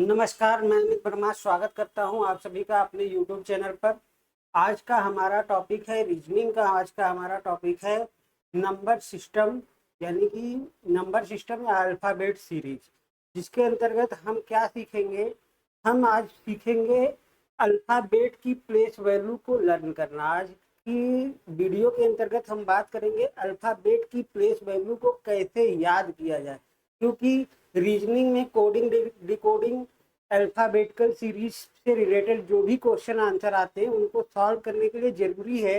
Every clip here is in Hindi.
नमस्कार, मैं अमित वर्मा स्वागत करता हूं आप सभी का अपने YouTube चैनल पर। आज का हमारा टॉपिक है रीजनिंग का। आज का हमारा टॉपिक है नंबर सिस्टम, यानी कि नंबर सिस्टम या अल्फ़ाबेट सीरीज, जिसके अंतर्गत हम क्या सीखेंगे। हम आज सीखेंगे अल्फ़ाबेट की प्लेस वैल्यू को लर्न करना। आज की वीडियो के अंतर्गत हम बात करेंगे अल्फ़ाबेट की प्लेस वैल्यू को कैसे याद किया जाए, क्योंकि रीजनिंग में कोडिंग डिकोडिंग अल्फ़ाबेटिकल सीरीज से रिलेटेड जो भी क्वेश्चन आंसर आते हैं उनको सॉल्व करने के लिए जरूरी है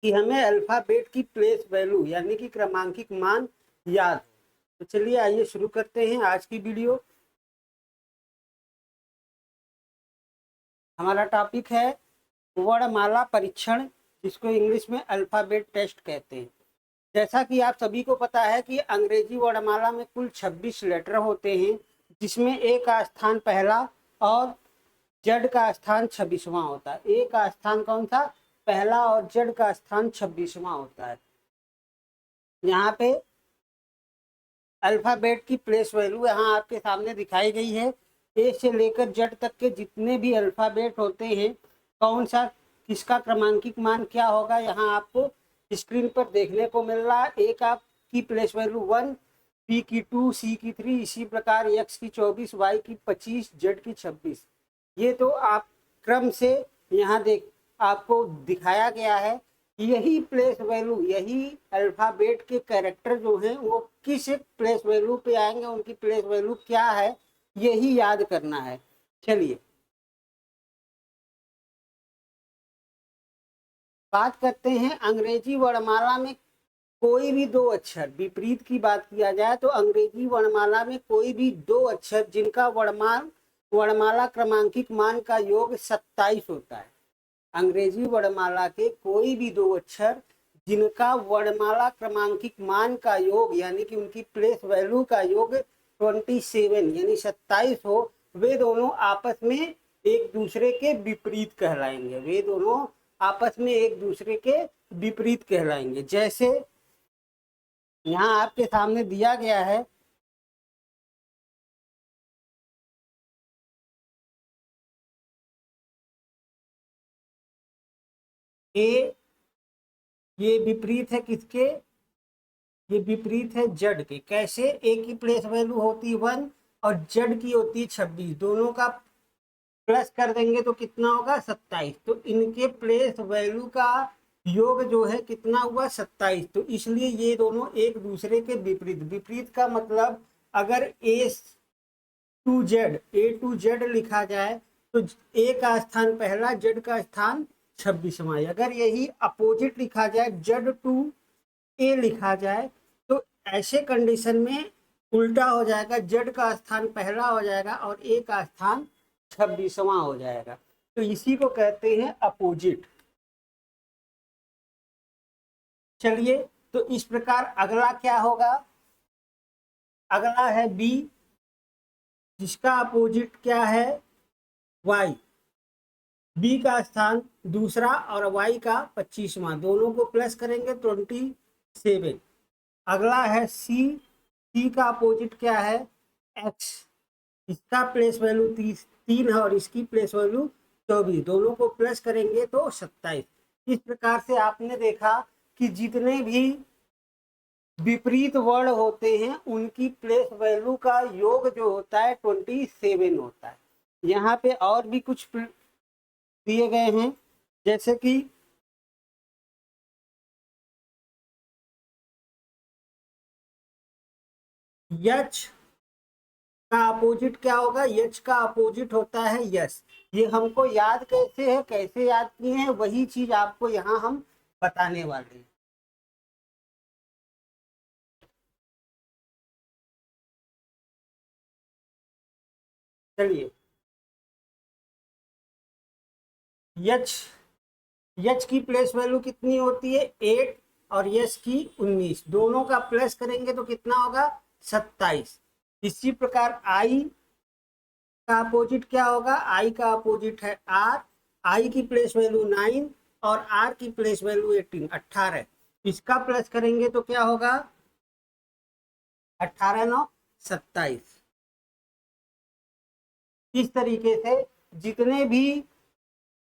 कि हमें अल्फ़ाबेट की प्लेस वैल्यू यानी कि क्रमांकित मान याद हो। तो चलिए आइए शुरू करते हैं आज की वीडियो। हमारा टॉपिक है वर्णमाला परीक्षण, जिसको इंग्लिश में अल्फ़ाबेट टेस्ट कहते हैं। जैसा कि आप सभी को पता है कि अंग्रेजी वर्णमाला में कुल 26 लेटर होते हैं, जिसमें ए का स्थान पहला और जेड का स्थान 26वां होता है। ए का स्थान कौन सा? पहला, और जेड का स्थान 26वां होता है। यहाँ पे अल्फ़ाबेट की प्लेस वैल्यू यहाँ आपके सामने दिखाई गई है। ए से लेकर जेड तक के जितने भी अल्फ़ाबेट होते हैं, कौन सा किसका क्रमांकित मान क्या होगा, यहाँ आपको स्क्रीन पर देखने को मिल रहा है। ए का की प्लेस वैल्यू 1, बी की 2, सी की 3, इसी प्रकार एक्स की 24, वाई की 25, जेड की 26। ये तो आप क्रम से यहाँ देख आपको दिखाया गया है। यही प्लेस वैल्यू, यही अल्फ़ाबेट के कैरेक्टर जो हैं वो किस प्लेस वैल्यू पे आएंगे, उनकी प्लेस वैल्यू क्या है, यही याद करना है। चलिए बात करते हैं अंग्रेजी वर्णमाला में कोई भी दो अक्षर, विपरीत की बात किया जाए तो अंग्रेजी वर्णमाला में कोई भी दो अक्षर जिनका वर्णमाला क्रमांकित मान का योग 27 होता है। अंग्रेजी वर्णमाला के कोई भी दो अक्षर जिनका वर्णमाला क्रमांकित मान का योग यानी कि उनकी प्लेस वैल्यू का योग 27 यानी 27 हो, वे दोनों आपस में एक दूसरे के विपरीत कहलाएंगे। वे दोनों आपस में एक दूसरे के विपरीत कहलाएंगे। जैसे यहाँ आपके सामने दिया गया है ए, ये विपरीत है किसके? ये विपरीत है जेड के। कैसे? ए की प्लेस वैल्यू होती है 1 और जेड की होती है 26। दोनों का प्लस कर देंगे तो कितना होगा? 27। तो इनके प्लेस वैल्यू का योग जो है कितना हुआ? 27। तो इसलिए ये दोनों एक दूसरे के विपरीत। विपरीत का मतलब अगर ए टू जेड लिखा जाए तो ए का स्थान पहला, जेड का स्थान 26वां। अगर यही अपोजिट लिखा जाए, जेड टू ए लिखा जाए, तो ऐसे कंडीशन में उल्टा हो जाएगा। जेड का स्थान पहला हो जाएगा और ए का स्थान 26वां हो जाएगा। तो इसी को कहते हैं अपोजिट। चलिए, तो इस प्रकार अगला क्या होगा? अगला है बी, जिसका अपोजिट क्या है? वाई। बी का स्थान दूसरा और वाई का 25वां, दोनों को प्लस करेंगे 27। अगला है सी। सी का अपोजिट क्या है? एक्स। इसका प्लेस वैल्यू 3 है और इसकी प्लेस वैल्यू 24, दोनों को प्लस करेंगे तो 27। इस प्रकार से आपने देखा कि जितने भी विपरीत वर्ण होते हैं उनकी प्लेस वैल्यू का योग जो होता है 27 होता है। यहाँ पे और भी कुछ दिए गए हैं, जैसे कि यच का अपोजिट क्या होगा? यच का अपोजिट होता है यस। ये हमको याद कैसे है, कैसे याद किए हैं, वही चीज आपको यहाँ हम बताने वाले हैं। चलिए, यच यच की प्लेस वैल्यू कितनी होती है? 8 और यस की 19, दोनों का प्लस करेंगे तो कितना होगा? 27। इसी प्रकार आई का अपोजिट क्या होगा? आई का अपोजिट है आर। आई की प्लेस वैल्यू 9 और आर की प्लेस वैल्यू 18। इसका प्लस करेंगे तो क्या होगा? 18 9 27। इस तरीके से जितने भी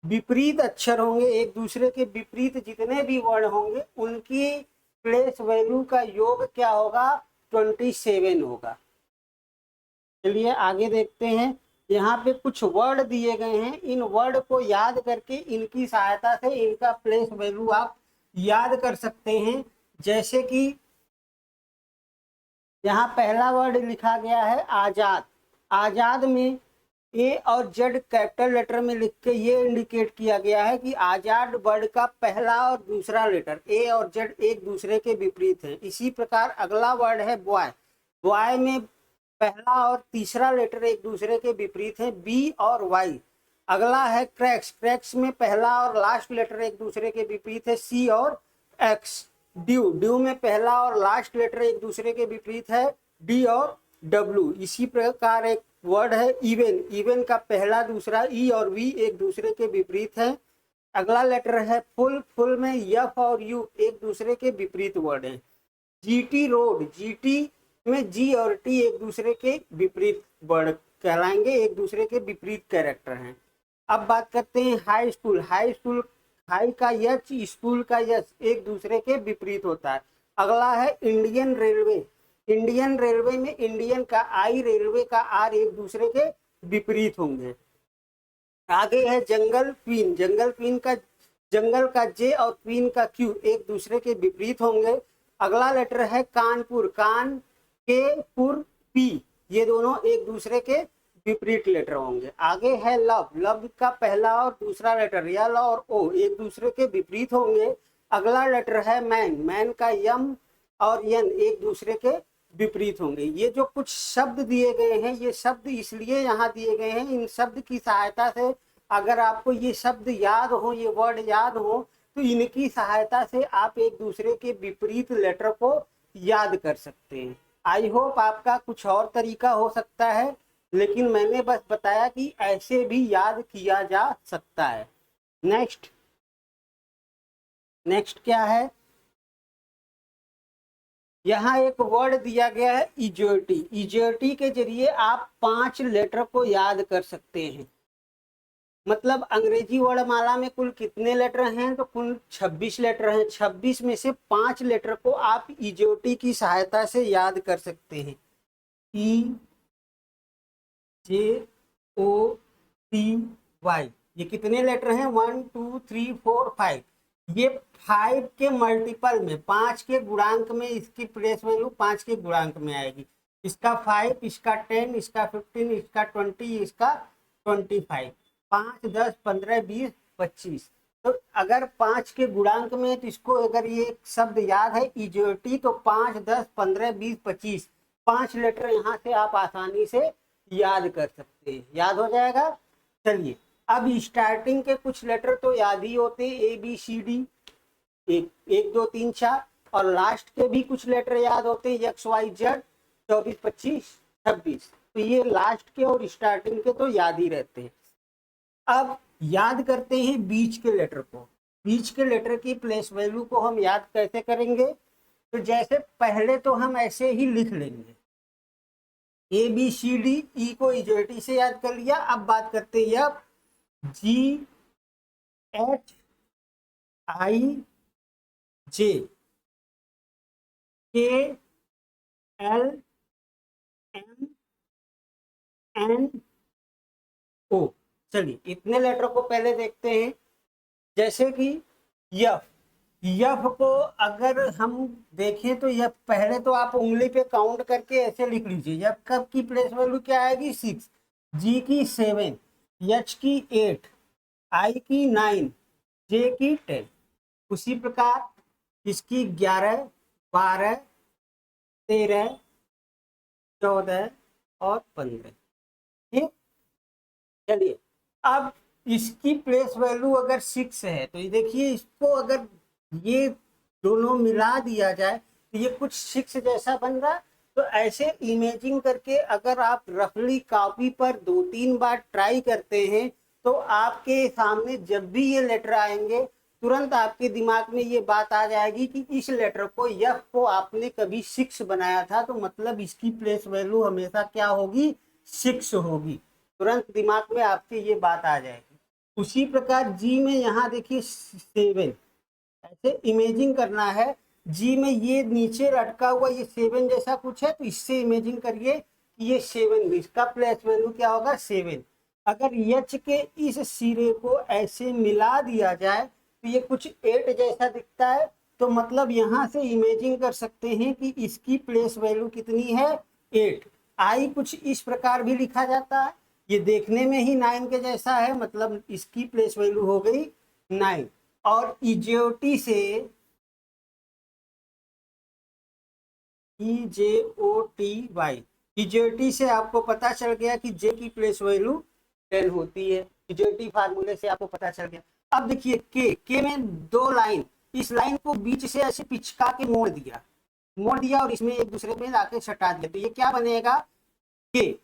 विपरीत अक्षर होंगे, एक दूसरे के विपरीत जितने भी वर्ण होंगे, उनकी प्लेस वैल्यू का योग क्या होगा, 27 होगा। चलिए आगे देखते हैं। यहाँ पे कुछ वर्ड दिए गए हैं, इन वर्ड को याद करके इनकी सहायता से इनका प्लेस वैल्यू आप याद कर सकते हैं। जैसे कि यहाँ पहला वर्ड लिखा गया है आजाद। आजाद में ए और जेड कैपिटल लेटर में लिख के ये इंडिकेट किया गया है कि आजाद वर्ड का पहला और दूसरा लेटर ए और जेड एक दूसरे के विपरीत है। इसी प्रकार अगला वर्ड है बॉय। बॉय में पहला और तीसरा लेटर एक दूसरे के विपरीत है, बी और वाई। अगला है क्रैक्स। क्रैक्स में पहला और लास्ट लेटर एक दूसरे के विपरीत है, सी और एक्स। ड्यू। ड्यू में पहला और लास्ट लेटर एक दूसरे के विपरीत है, डी और डब्ल्यू। इसी प्रकार एक वर्ड है इवन। इवन का पहला दूसरा ई और वी एक दूसरे के विपरीत है। अगला लेटर है फुल। फुल में यफ और यू एक दूसरे के विपरीत वर्ड है। GT road. जीटी में जी और टी एक दूसरे के विपरीत वर्ड कहलाएंगे, एक दूसरे के विपरीत कैरेक्टर हैं। अब बात करते हैं high school. High school, high का यच, स्कूल का यच एक दूसरे के विपरीत होता है। अगला है इंडियन रेलवे। इंडियन रेलवे में इंडियन का आई, रेलवे का आर एक दूसरे के विपरीत होंगे। आगे है जंगल क्वीन। जंगल क्वीन का जंगल का जे और क्वीन का क्यू एक दूसरे के विपरीत होंगे। अगला लेटर है कानपुर। कान के पुर पी ये दोनों एक दूसरे के विपरीत लेटर होंगे। आगे है लव। लव का पहला और दूसरा लेटर यल और ओ एक दूसरे के विपरीत होंगे। अगला लेटर है मैन। मैन का यम और यन एक दूसरे के विपरीत होंगे। ये जो कुछ शब्द दिए गए हैं, ये शब्द इसलिए यहाँ दिए गए हैं, इन शब्द की सहायता से अगर आपको ये शब्द याद हो, ये वर्ड याद हो, तो इनकी सहायता से आप एक दूसरे के विपरीत लेटर को याद कर सकते हैं। आई होप आपका कुछ और तरीका हो सकता है, लेकिन मैंने बस बताया कि ऐसे भी याद किया जा सकता है। नेक्स्ट क्या है, यहाँ एक वर्ड दिया गया है इजोटी। इजोटी के जरिए आप 5 लेटर को याद कर सकते हैं। मतलब अंग्रेजी वर्णमाला में कुल कितने लेटर हैं, तो कुल 26 लेटर हैं। 26 में से 5 लेटर को आप इजोटी की सहायता से याद कर सकते हैं। ई जे ओ टी वाई ये कितने लेटर हैं, 1 2 3 4 5। ये 5 के मल्टीपल में, 5 के गुणांक में इसकी प्लेस वैल्यू 5 के गुणांक में आएगी। इसका 5, इसका 10, इसका 15, इसका 20, इसका 25। 5 10 15 20 25। तो अगर 5 के गुणांक में, तो इसको अगर ये शब्द याद है इजोटी, तो 5 10 15 20 25 5 लेटर यहाँ से आप आसानी से याद कर सकते हैं। याद हो जाएगा। चलिए अब स्टार्टिंग के कुछ लेटर तो याद ही होते हैं, ए बी सी डी 1 2 3 4। और लास्ट के भी कुछ लेटर याद होते हैं, एक्स वाई जेड 24 25 26। तो ये लास्ट के और स्टार्टिंग के तो याद ही रहते हैं। अब याद करते हैं बीच के लेटर को। बीच के लेटर की प्लेस वैल्यू को हम याद कैसे करेंगे, तो जैसे पहले तो हम ऐसे ही लिख लेंगे, ए बी सी डी। ई को इजोटी से याद कर लिया। अब बात करते हैं अब जी H I J K L M N ओ। चलिए इतने लेटर को पहले देखते हैं। जैसे कि यफ। यफ को अगर हम देखें तो यफ पहले तो आप उंगली पे काउंट करके ऐसे लिख लीजिए। यफ कब की प्लेस वैल्यू क्या आएगी, 6। जी की 7, एच की 8, आई की 9, जे की 10। उसी प्रकार इसकी 11 12 13 14 और 15। ठीक। चलिए अब इसकी प्लेस वैल्यू अगर 6 है, तो ये देखिए, इसको अगर ये दोनों मिला दिया जाए तो ये कुछ 6 जैसा बन रहा है। तो ऐसे इमेजिंग करके अगर आप रफली कॉपी पर 2-3 बार ट्राई करते हैं, तो आपके सामने जब भी ये लेटर आएंगे, तुरंत आपके दिमाग में ये बात आ जाएगी कि इस लेटर को, यफ को आपने कभी 6 बनाया था, तो मतलब इसकी प्लेस वैल्यू हमेशा क्या होगी, 6 होगी। तुरंत दिमाग में आपके ये बात आ जाएगी। उसी प्रकार जी में यहाँ देखिए 7, ऐसे इमेजिंग करना है। जी में ये नीचे लटका हुआ ये 7 जैसा कुछ है, तो इससे इमेजिंग करिए कि ये 7, इसका प्लेस वैल्यू क्या होगा 7। अगर एच के इस सिरे को ऐसे मिला दिया जाए तो ये कुछ 8 जैसा दिखता है, तो मतलब यहाँ से इमेजिंग कर सकते हैं कि इसकी प्लेस वैल्यू कितनी है 8। आई कुछ इस प्रकार भी लिखा जाता है, ये देखने में ही 9 के जैसा है, मतलब इसकी प्लेस वैल्यू हो गई 9। और इजेओटी से EJOTY, इजेओटी से आपको पता चल गया कि जे की प्लेस वैल्यू 10 होती है। इजेओटी फार्मूले से आपको पता चल गया। अब देखिए के में 2 लाइन, इस लाइन को बीच से ऐसे पिचका के मोड़ दिया और इसमें एक दूसरे में लाके सटा दिया, तो ये क्या बनेगा के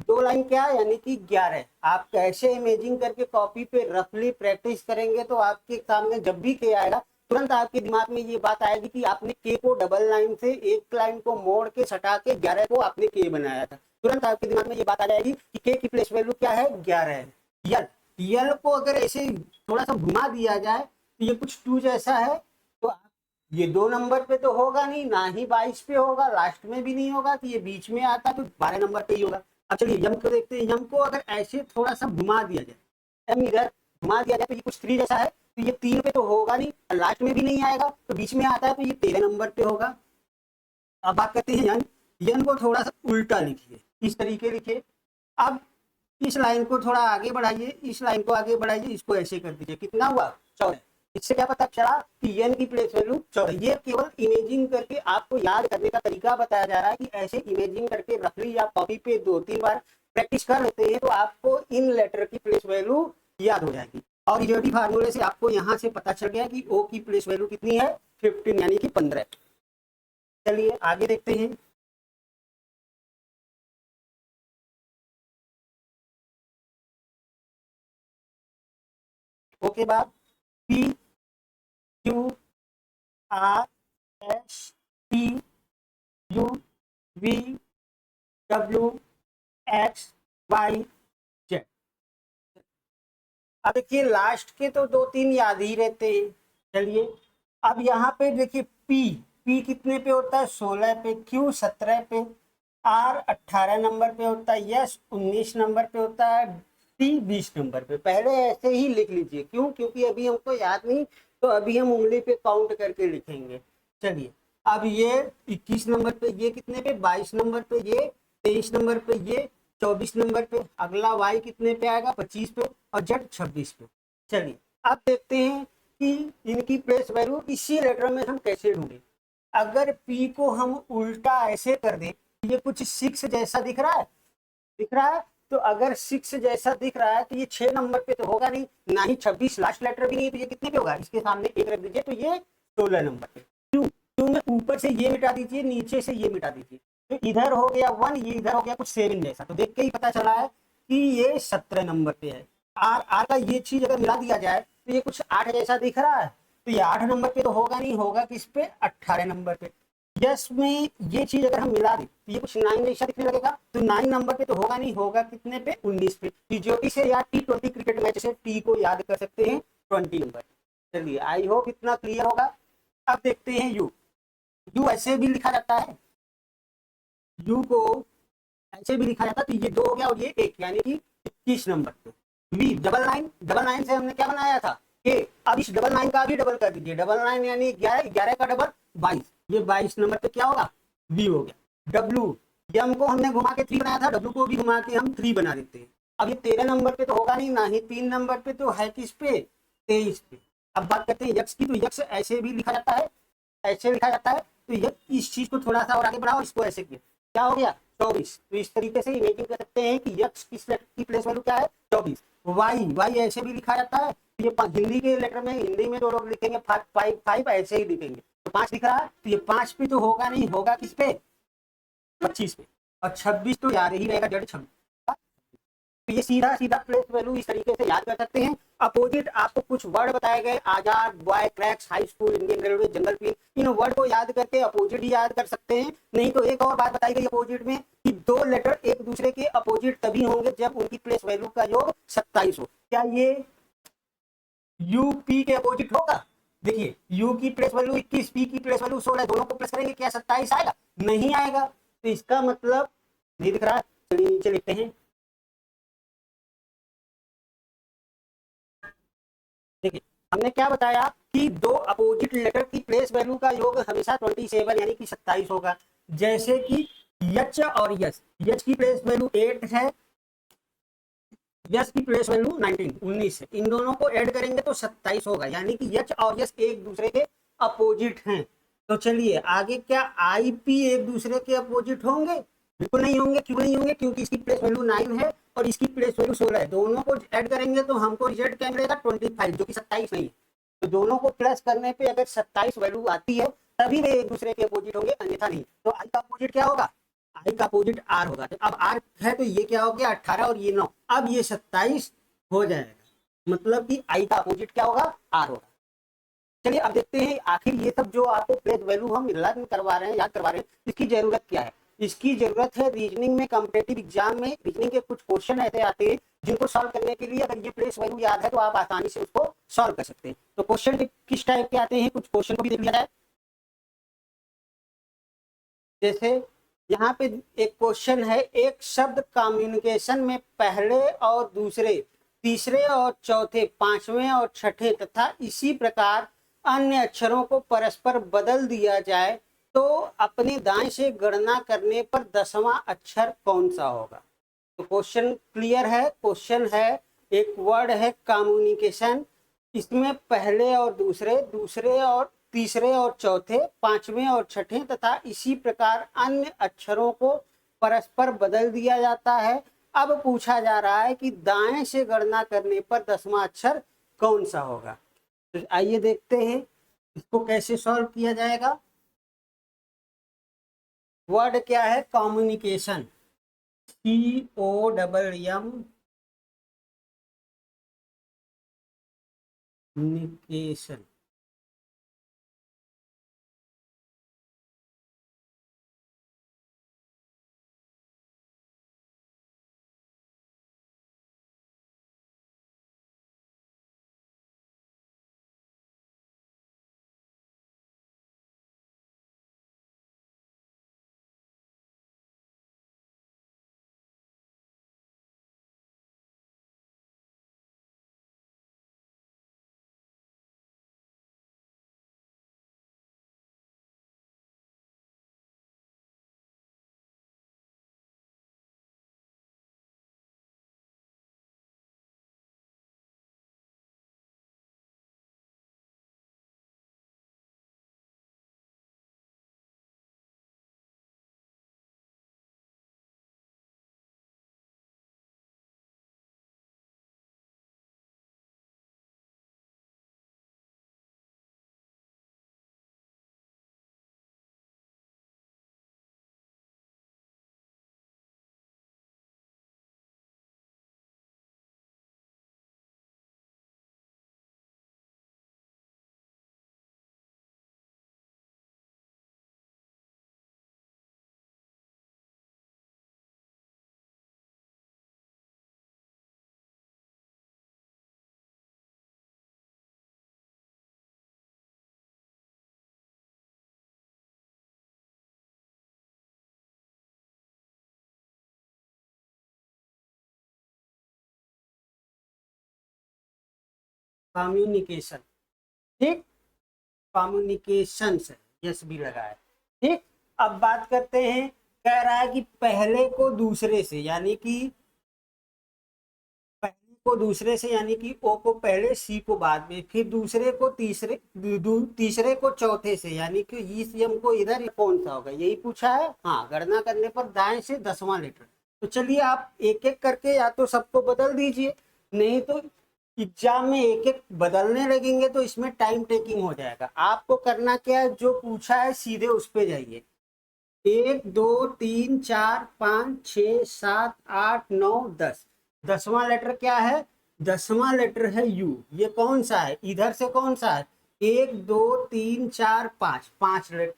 2 लाइन क्या यानी कि 11। आप कैसे इमेजिंग करके कॉपी पे रफली प्रैक्टिस करेंगे तो आपके सामने जब भी के आएगा तुरंत आपके दिमाग में ये बात आएगी कि आपने के को डबल लाइन से एक लाइन को मोड़ के सटा के 11 को आपने के बनाया था। तुरंत आपके दिमाग में ये बात आ जाएगी कि के की प्लेस वैल्यू क्या है 11 है। यल को अगर ऐसे थोड़ा सा घुमा दिया जाए तो ये कुछ 2 जैसा है, तो ये 2 नंबर पे तो होगा नहीं, ना ही 22 पे होगा, लास्ट में भी नहीं होगा, तो ये बीच में आता तो 12 नंबर पे ही होगा। अब चलिए यम को देखते हैं। यम को अगर ऐसे थोड़ा सा घुमा दिया जाए, एम इधर घुमा दिया जाए तो ये कुछ 3 जैसा है, तो ये 3 पे तो होगा नहीं, लास्ट में भी नहीं आएगा, तो बीच में आता है तो ये 13 नंबर पे होगा। अब बात करते हैं यन। यन को थोड़ा सा उल्टा लिखिए, इस तरीके लिखिए। अब इस लाइन को थोड़ा आगे बढ़ाइए, इस लाइन को आगे बढ़ाइए, इसको ऐसे कर दीजिए, कितना हुआ 14। इससे क्या पता चला कि एन की प्लेस वैल्यू 14। ये केवल इमेजिंग करके आपको याद करने का तरीका बताया जा रहा है कि ऐसे इमेजिंग करके रफली या कॉपी पे 2-3 बार प्रैक्टिस कर लेते हैं तो आपको इन लेटर की प्लेस वैल्यू याद हो जाएगी। और इजेओटी फार्मूले से आपको यहाँ से पता चल गया कि ओ की प्लेस वैल्यू कितनी है 15 यानी कि 15। चलिए आगे देखते हैं। ओके बाद PQRSTUV WXYZ। अब देखिए लास्ट के तो 2-3 याद ही रहते हैं। चलिए अब यहाँ पे देखिए पी कितने पे होता है 16 पे, Q 17 पे, R 18 नंबर पे होता है, S 19 नंबर पे होता है, T 20 नंबर पे। पहले ऐसे ही लिख लीजिए, क्यों? क्योंकि अभी हमको याद नहीं, तो अभी हम उंगली पे काउंट करके लिखेंगे। चलिए अब ये 21 नंबर पे, ये कितने पे 22 नंबर पे, ये 23 नंबर पे, ये 24 नंबर पे, अगला Y कितने पे आएगा 25 पे, और Z 26 पे। चलिए अब देखते हैं कि इनकी प्लेस वैल्यू इसी लेटर में हम कैसे ढूंढें। अगर P को हम उल्टा ऐसे कर दें, ये कुछ 6 जैसा दिख रहा है, तो अगर 6 जैसा दिख रहा है तो ये 6 नंबर पे तो होगा नहीं, ना ही 26 लास्ट लेटर भी नहीं, तो ये कितने पे होगा, इसके सामने एक रख दीजिए तो ये 16 नंबर पे। क्यों में ऊपर से ये मिटा दीजिए, नीचे से ये मिटा दीजिए, तो इधर हो गया 1, ये इधर हो गया कुछ 7 जैसा, तो देख के ही पता चला है कि ये 17 नंबर पे है। आर का ये चीज अगर मिला दिया जाए तो ये कुछ 8 जैसा दिख रहा है, तो ये 8 नंबर पे तो होगा नहीं, होगा किस पे 18 नंबर पे। यस में ये चीज अगर हम मिला दें तो ये कुछ 9 जैसा दिखने लगेगा, तो 9 नंबर पे तो होगा नहीं, होगा कितने पे 19 पे। T20 से या T20 क्रिकेट मैच से टी को याद कर सकते हैं 20 नंबर। चलिए आई होप इतना क्लियर होगा। अब देखते हैं यू ऐसे भी लिखा जाता है, यू को ऐसे भी लिखा जाता है, तो ये 2 हो गया और ये 1 यानी कि 21 नंबर पे। वी डबल नाइन से हमने क्या बनाया था के, अब इस डबल 9 का भी डबल कर दीजिए, डबल 9 यानी 11 का डबल 22, ये 22 नंबर पे क्या होगा वी हो गया। डब्ल्यू यम को हमने घुमा के 3 बनाया था, डब्ल्यू को भी घुमा के हम 3 बना देते हैं। अब ये 13 नंबर पे तो होगा नहीं, ना ही 3 नंबर पे, तो है किस पे 23 पे। अब बात करते हैं यक्स की, तो यक्स ऐसे भी लिखा जाता है, ऐसे लिखा जाता है, तो इस चीज को थोड़ा सा और आगे बढ़ाओ, इसको ऐसे किया क्या हो गया 24। तो इस तरीके से इमेजिन कर सकते हैं कि यक्स की प्लेस वैल्यू क्या है 24। वाई ऐसे भी लिखा जाता है, तो ये हिंदी के लेटर में, हिंदी में जो लोग लिखेंगे 5 ऐसे ही लिखेंगे, तो 5 दिख रहा है, तो ये 5 पे तो होगा नहीं, होगा किस पे 25 पे, और 26 तो यार ही रहेगा, जड़ 26। तो ये सीधा सीधा प्लेस वैल्यू इस तरीके से याद कर सकते हैं। अपोजिट आपको कुछ वर्ड बताए गए, Azad, boy, cracks, high school, Indian railway, jungle peel, इन वर्ड को याद करके अपोजिट ही याद कर सकते हैं। नहीं तो एक और बात बताई गई अपोजिट में कि दो लेटर एक दूसरे के अपोजिट तभी होंगे जब उनकी प्लेस वैल्यू का योग 27 हो। क्या ये यूपी के अपोजिट होगा? देखिए यू की प्लेस वैल्यू 21, पी की प्लेस वैल्यू 16, दोनों को प्लस करेंगे क्या 27 आएगा? नहीं आएगा। तो इसका मतलब नहीं दिख रहा है, चलिए नीचे लिखते हैं। देखिए हमने क्या बताया कि दो अपोजिट लेटर की प्लेस वैल्यू का योग हमेशा 27 यानी कि 27 होगा। जैसे कि यच और यस, यच की प्लेस वैल्यू 8 है, यस की प्लेस वैल्यू 19 है, इन दोनों को ऐड करेंगे तो 27 होगा, यानी कि यच और यस एक दूसरे के अपोजिट हैं। तो चलिए आगे, क्या आई पी एक दूसरे के अपोजिट होंगे? बिल्कुल नहीं होंगे। क्यों नहीं होंगे? क्योंकि इसकी प्लेस वैल्यू 9 है और इसकी प्लेस वैल्यू 16 है, दोनों को ऐड करेंगे तो हमको रिजल्ट क्या मिलेगा? 25, जो कि 27 नहीं है। तो दोनों को प्लस करने पे अगर 27 वैल्यू आती है तभी वे एक दूसरे के अपोजिट होंगे, अन्यथा नहीं। तो आई का अपोजिट क्या होगा? आई का अपोजिट आर होगा। तो अब आर है तो ये क्या हो गया? 18 और ये 9, अब ये 27 हो जाएगा। मतलब कि आई का अपोजिट क्या होगा? आर होगा। चलिए अब देखते हैं आखिर ये सब जो आपको प्लेस वैल्यू हम लर्न करवा रहे हैं, याद करवा रहे हैं, इसकी जरूरत क्या है? इसकी जरूरत है रीजनिंग में, कॉम्पिटिटिव एग्जाम में रीजनिंग के कुछ क्वेश्चन ऐसे आते हैं जिनको सॉल्व करने के लिए अगर ये प्लेस वैल्यू याद है तो आप आसानी से उसको सॉल्व कर सकते हैं। तो क्वेश्चन किस टाइप के आते हैं, कुछ क्वेश्चन को भी देख लिया जाए। जैसे यहाँ पे एक क्वेश्चन है, एक शब्द कम्युनिकेशन में पहले और दूसरे, तीसरे और चौथे, पांचवें और छठे तथा इसी प्रकार अन्य अक्षरों को परस्पर बदल दिया जाए तो अपने दाएं से गणना करने पर 10वां अक्षर कौन सा होगा? तो क्वेश्चन क्लियर है। क्वेश्चन है, एक वर्ड है कम्युनिकेशन, इसमें पहले और दूसरे, दूसरे और तीसरे और चौथे, पांचवें और छठे तथा इसी प्रकार अन्य अक्षरों को परस्पर बदल दिया जाता है। अब पूछा जा रहा है कि दाएं से गणना करने पर 10वां अक्षर कौन सा होगा? तो आइए देखते हैं इसको कैसे सॉल्व किया जाएगा। वर्ड क्या है? Communication, COMM निकेशन। कम्युनिकेशन, ठीक, कम्युनिकेशन से यस भी लगा है, ठीक। अब बात करते हैं, कह रहा है कि पहले को दूसरे से, यानी कि पहले को दूसरे से, यानी कि ओ को पहले, सी को बाद में, फिर दूसरे को तीसरे, तीसरे को चौथे से, यानी कि ईसीएम को इधर, कौन सा होगा, यही पूछा है। हाँ, गणना करने पर दाएं से 10वां लेटर। तो चलिए आप एक एक करके या तो सबको बदल दीजिए, नहीं तो एग्जाम में एक एक बदलने लगेंगे तो इसमें टाइम टेकिंग हो जाएगा। आपको करना क्या है, जो पूछा है सीधे उस पे जाइए। 1 2 3 4 5 6 7 8 9 10, 10वां लेटर क्या है? 10वां लेटर है यू। ये कौन सा है? इधर से कौन सा है? 1 2 3 4 5,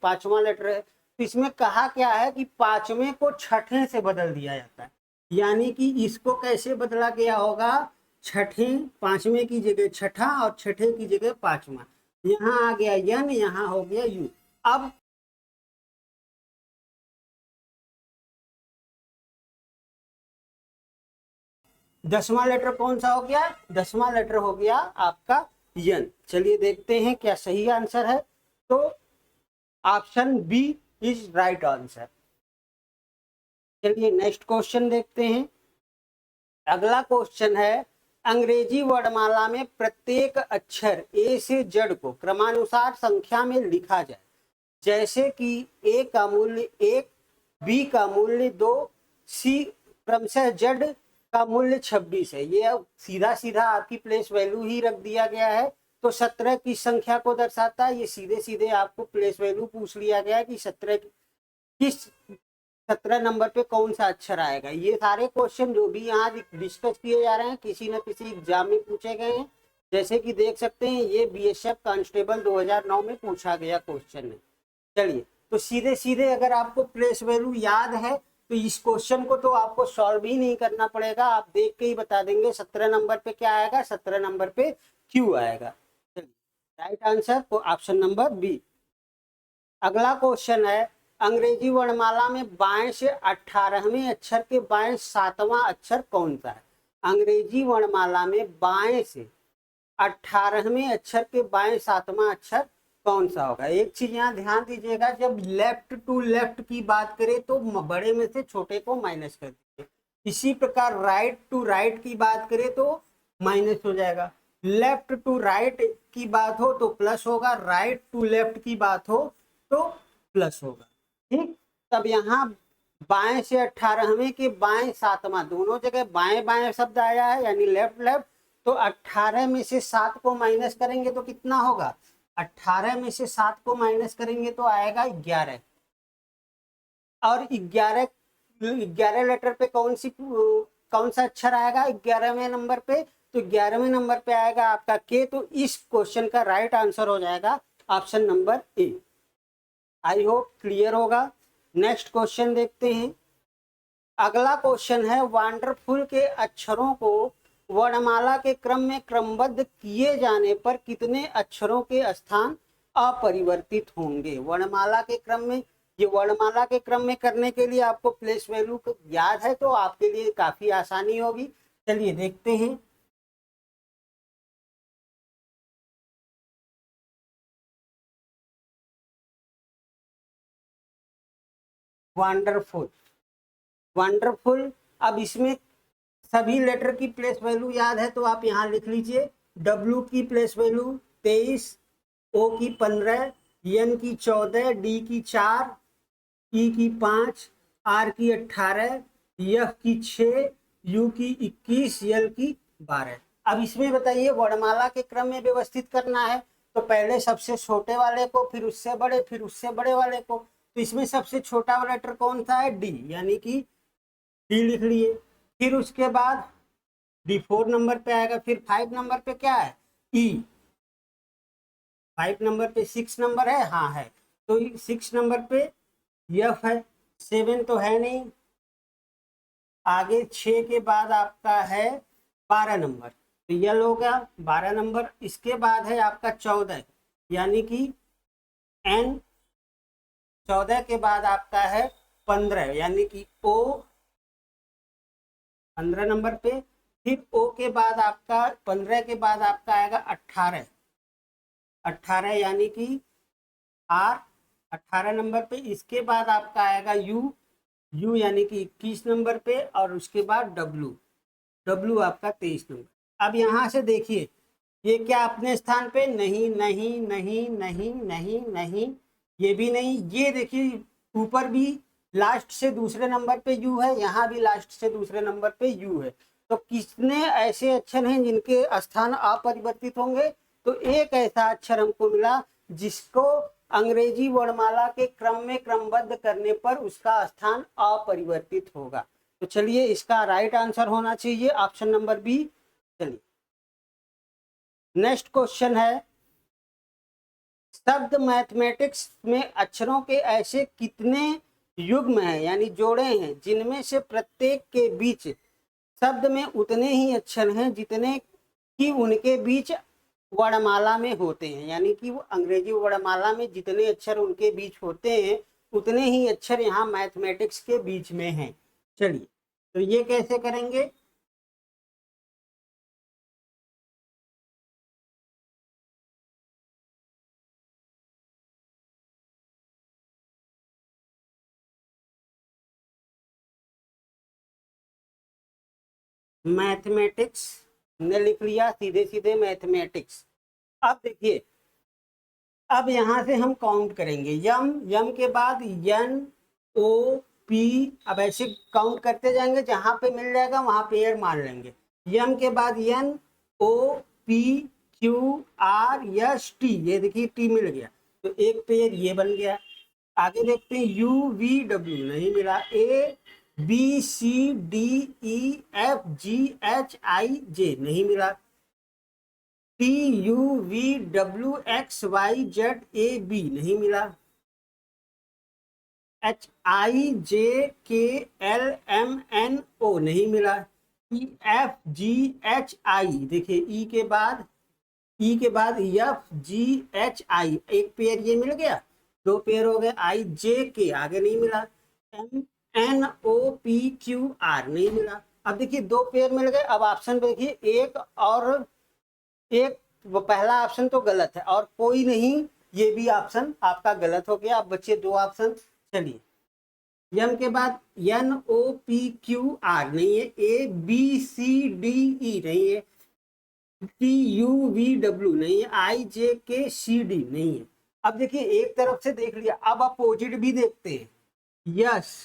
5वां लेटर है। तो इसमें कहा क्या है कि पांचवें को छठे से बदल दिया जाता है। यानी कि इसको कैसे बदला गया होगा? छठे, पांचवें की जगह छठा और छठे की जगह पांचवा। यहाँ आ गया यन, यहाँ हो गया यू। अब 10वां लेटर कौन सा हो गया? 10वां लेटर हो गया आपका यन। चलिए देखते हैं क्या सही आंसर है। तो option B is right answer. चलिए नेक्स्ट क्वेश्चन देखते हैं। अगला क्वेश्चन है, अंग्रेजी वर्णमाला में प्रत्येक अक्षर ए से जेड को क्रमानुसार संख्या में लिखा जाए, जैसे कि ए का मूल्य 1, बी का मूल्य 2, सी क्रमशः जेड का मूल्य 26 है। ये अब सीधा सीधा आपकी प्लेस वैल्यू ही रख दिया गया है। तो 17 की संख्या को दर्शाता है। ये सीधे सीधे आपको प्लेस वैल्यू पूछ लिया गया है कि 17 नंबर पे कौन सा अक्षर आएगा। ये सारे क्वेश्चन जो भी यहाँ डिस्कस किए जा रहे हैं किसी न किसी एग्जाम में पूछे गए हैं। जैसे कि देख सकते हैं ये बीएसएफ कांस्टेबल 2009 में पूछा गया क्वेश्चन है। चलिए तो सीधे सीधे अगर आपको प्लेस वैल्यू याद है तो इस क्वेश्चन को तो आपको सॉल्व ही नहीं करना पड़ेगा, आप देख के ही बता देंगे 17 नंबर पे क्या आएगा, 17 नंबर पे क्यू आएगा। चलिए राइट आंसर तो ऑप्शन नंबर बी। अगला क्वेश्चन है, अंग्रेजी वर्णमाला में बाएं से 18वें अक्षर के बाएं 7वां अक्षर कौन सा है? अंग्रेजी वर्णमाला में बाएं से 18वें अक्षर के बाएं 7वां अक्षर कौन सा होगा? एक चीज यहाँ ध्यान दीजिएगा, जब लेफ्ट टू लेफ्ट की बात करें तो बड़े में से छोटे को माइनस कर दीजिए। इसी प्रकार राइट टू राइट की बात करें तो माइनस हो जाएगा। लेफ्ट टू राइट की बात हो तो प्लस होगा, राइट टू लेफ्ट की बात हो तो प्लस होगा। ठीक, तब यहाँ बाएं से 18वें के बाएं 7वां दोनों जगह बाएं बाएं शब्द आया है, यानी लेफ्ट लेफ्ट। तो 18 में से 7 को माइनस करेंगे तो कितना होगा? 18 में से 7 को माइनस करेंगे तो आएगा 11। और 11 लेटर पे कौन सा अक्षर आएगा 11वें नंबर पे? तो 11वें नंबर पे आएगा आपका के। तो इस क्वेश्चन का राइट आंसर हो जाएगा option number A. I hope clear होगा। नेक्स्ट क्वेश्चन देखते हैं। अगला क्वेश्चन है, वंडरफुल के अक्षरों को वर्णमाला के क्रम में क्रमबद्ध किए जाने पर कितने अक्षरों के स्थान अपरिवर्तित होंगे? वर्णमाला के क्रम में, ये वर्णमाला के क्रम में करने के लिए आपको प्लेस वैल्यू याद है तो आपके लिए काफी आसानी होगी। चलिए देखते हैं। Wonderful, wonderful. अब इसमें सभी लेटर की प्लेस वैल्यू याद है तो आप यहाँ लिख लीजिए। डब्ल्यू की प्लेस वैल्यू 23, ओ की 15, एन की 14, डी की 4, ई की 5, आर की 18, एफ की 6, यू की 21, एल की 12। अब इसमें बताइए वर्णमाला के क्रम में व्यवस्थित करना है तो पहले सबसे छोटे वाले को, फिर उससे बड़े, फिर उससे बड़े वाले को। तो इसमें सबसे छोटा वाला लेटर कौन सा है? डी, यानी कि डी लिख लिए। फिर उसके बाद डी 4 नंबर पे आएगा। फिर 5 नंबर पे क्या है? ई। 5 नंबर पे 6 नंबर है, हाँ है। तो 6 नंबर पे एफ है। 7 तो है नहीं। आगे 6 के बाद आपका है 12 नंबर, तो यल हो गया 12 नंबर। इसके बाद है आपका 14, यानी कि एन। 14 के बाद आपका है 15, यानी कि ओ 15 नंबर पे। फिर ओ के बाद आपका 15 के बाद आपका आएगा 18, 18 यानी कि आर 18 नंबर पे। इसके बाद आपका आएगा यू, यू यानी कि 21 नंबर पे। और उसके बाद डब्लू, डब्लू आपका 23 नंबर। अब यहाँ से देखिए ये क्या अपने स्थान पे? नहीं नहीं नहीं नहीं नहीं नहीं, ये भी नहीं। ये देखिए ऊपर भी लास्ट से दूसरे नंबर पे यू है, यहाँ भी लास्ट से दूसरे नंबर पे यू है। तो कितने ऐसे अक्षर हैं जिनके स्थान अपरिवर्तित होंगे? तो एक ऐसा अक्षर हमको मिला जिसको अंग्रेजी वर्णमाला के क्रम में क्रमबद्ध करने पर उसका स्थान अपरिवर्तित होगा। तो चलिए इसका राइट आंसर होना चाहिए ऑप्शन नंबर बी। चलिए नेक्स्ट क्वेश्चन है, शब्द मैथमेटिक्स में अक्षरों के ऐसे कितने युग्म हैं यानी जोड़े हैं जिनमें से प्रत्येक के बीच शब्द में उतने ही अक्षर हैं जितने कि उनके बीच वर्णमाला में होते हैं, यानी कि वो अंग्रेजी वर्णमाला में जितने अक्षर उनके बीच होते हैं उतने ही अक्षर यहाँ मैथमेटिक्स के बीच में हैं। चलिए तो ये कैसे करेंगे, मैथमेटिक्स ने लिख लिया सीधे सीधे मैथमेटिक्स। अब देखिए, अब यहां से हम काउंट करेंगे, यम यम के बाद एन ओ पी, अब ऐसे काउंट करते जाएंगे, जहां पे मिल जाएगा वहां पेयर मान लेंगे। यम के बाद N O P Q R S T, ये देखिए टी मिल गया तो एक पेयर ये बन गया। आगे देखते हैं यू वी डब्ल्यू नहीं मिला, A B C D E F G H I J नहीं मिला, T U V W X Y Z A B नहीं मिला, H I J K L M N ओ नहीं मिला, ई एफ जी एच आई, देखिए ई के बाद एफ जी एच आई, एक पेयर ये मिल गया, दो पेयर हो गए, आई जे के आगे नहीं मिला, M N O P Q R नहीं मिला। अब देखिए दो पेयर मिल गए, अब ऑप्शन पे देखिए एक और एक, वो पहला ऑप्शन तो गलत है और कोई नहीं, ये भी ऑप्शन आपका गलत हो गया। अब बच्चे दो ऑप्शन। चलिए एम के बाद N O P Q R नहीं है, ए बी सी डी ई नहीं है, टी यू वी डब्ल्यू नहीं है, आई जे के सी डी नहीं है। अब देखिए एक तरफ से देख लिया, अब अपोजिट भी देखते हैं, yes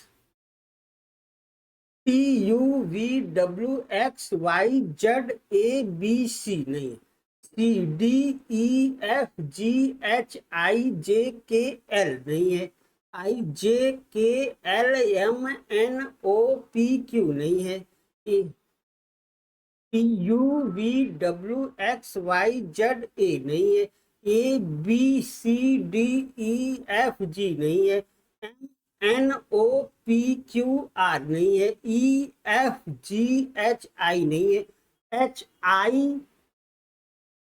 T U V W X Y Z A B C नहीं है, C D E F G H I J K L नहीं है, I J K L M N O P Q नहीं है, T U V W X Y Z A नहीं है, A B C D E F G नहीं है, N O P Q R नहीं है, ई एफ जी एच आई नहीं है, एच आई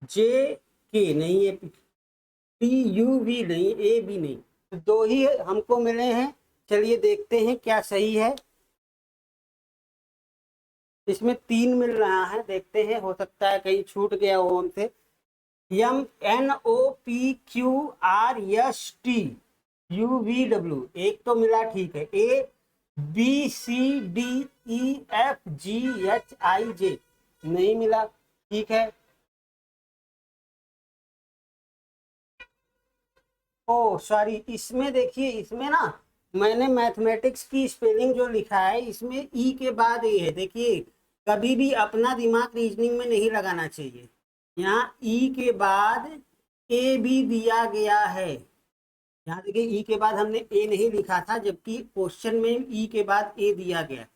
जे के नहीं है, टी यू वी नहीं, ए बी नहीं, दो ही हमको मिले हैं। चलिए देखते हैं क्या सही है, इसमें तीन मिल रहा है, देखते हैं हो सकता है कहीं छूट गया हो हमसे। M N O P Q R S T U V W एक तो मिला, ठीक है, A B C D E F G H I J नहीं मिला, ठीक है। ओ सॉरी, इसमें देखिए, इसमें ना मैंने मैथमेटिक्स की स्पेलिंग जो लिखा है इसमें ई के बाद ए है, देखिए कभी भी अपना दिमाग रीजनिंग में नहीं लगाना चाहिए, यहाँ ई के बाद ए भी दिया गया है, यहाँ देखिए ई के बाद हमने ए नहीं लिखा था जबकि क्वेश्चन में ई के बाद ए दिया गया।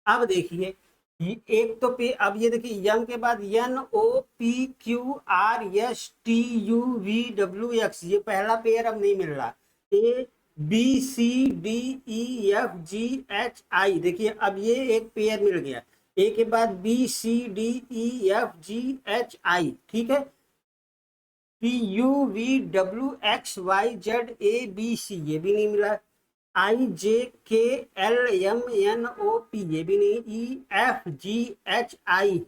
अब देखिए एक तो पे, अब ये देखिए यम के बाद N O P Q R S T U V W X, ये पहला पेयर अब नहीं मिल रहा, A B C D E F G H I, देखिए अब ये एक पेयर मिल गया, ए के बाद B C D E F G H I, ठीक है, P U V W X Y Z A B C ये भी नहीं मिला, I J K L M N O P ये भी नहीं, ई F G H I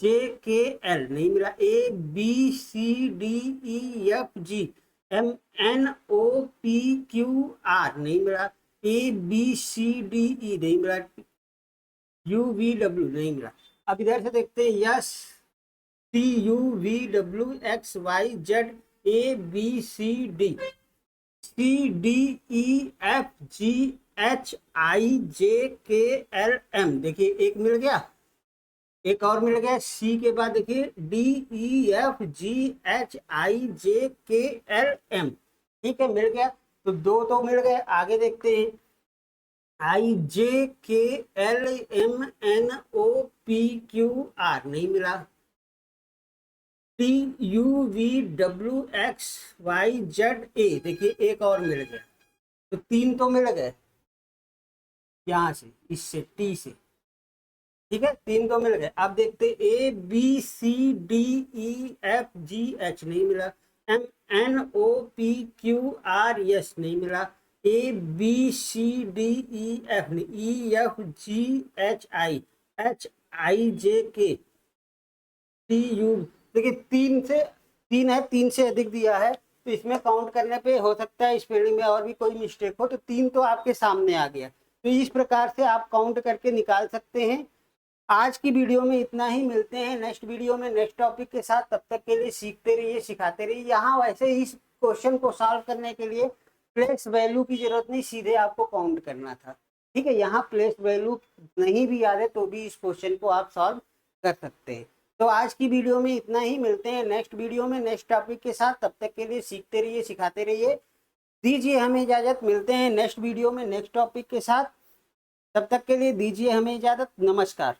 J K L नहीं मिला, A B C D E F G M N O P Q R नहीं मिला, ए बी सी डी ई नहीं मिला, यू वी डब्ल्यू नहीं मिला। अब इधर से देखते हैं, yes T U V W X Y Z A B C D, C D E F G H I J K L M, देखिए एक मिल गया, एक और मिल गया, सी के बाद देखिए D E F G H I J K L M, ठीक है मिल गया। तो 2 तो मिल गए। आगे देखते हैं, IJKLMNOPQR नहीं मिला। TUVWXYZA, देखिए एक और मिल गया, तो 3 तो मिल गए यहाँ से, इससे टी से, ठीक है, 3 तो मिल गए। अब देखते ABCDEFGH नहीं मिला, MNOPQRS नहीं मिला, ABCDEF नहीं, EFGHIHIJKTU, देखिए 3 है, 3 से अधिक दिया है, तो इसमें काउंट करने पे हो सकता है स्पेलिंग में और भी कोई मिस्टेक हो, तो 3 तो आपके सामने आ गया। तो इस प्रकार से आप काउंट करके निकाल सकते हैं। आज की वीडियो में इतना ही, मिलते हैं नेक्स्ट वीडियो में नेक्स्ट टॉपिक के साथ। तब तक के लिए सीखते रहिए, सिखाते रहिए। यहाँ वैसे इस क्वेश्चन को सॉल्व करने के लिए प्लेस वैल्यू की जरूरत नहीं, सीधे आपको काउंट करना था, ठीक है। यहाँ प्लेस वैल्यू नहीं भी याद है तो भी इस क्वेश्चन को आप सॉल्व कर सकते हैं। तो आज की वीडियो में इतना ही, मिलते हैं नेक्स्ट वीडियो में नेक्स्ट टॉपिक के साथ। तब तक के लिए सीखते रहिए, सिखाते रहिए। दीजिए हमें इजाजत, मिलते हैं नेक्स्ट वीडियो में नेक्स्ट टॉपिक के साथ। तब तक के लिए दीजिए हमें इजाजत, नमस्कार।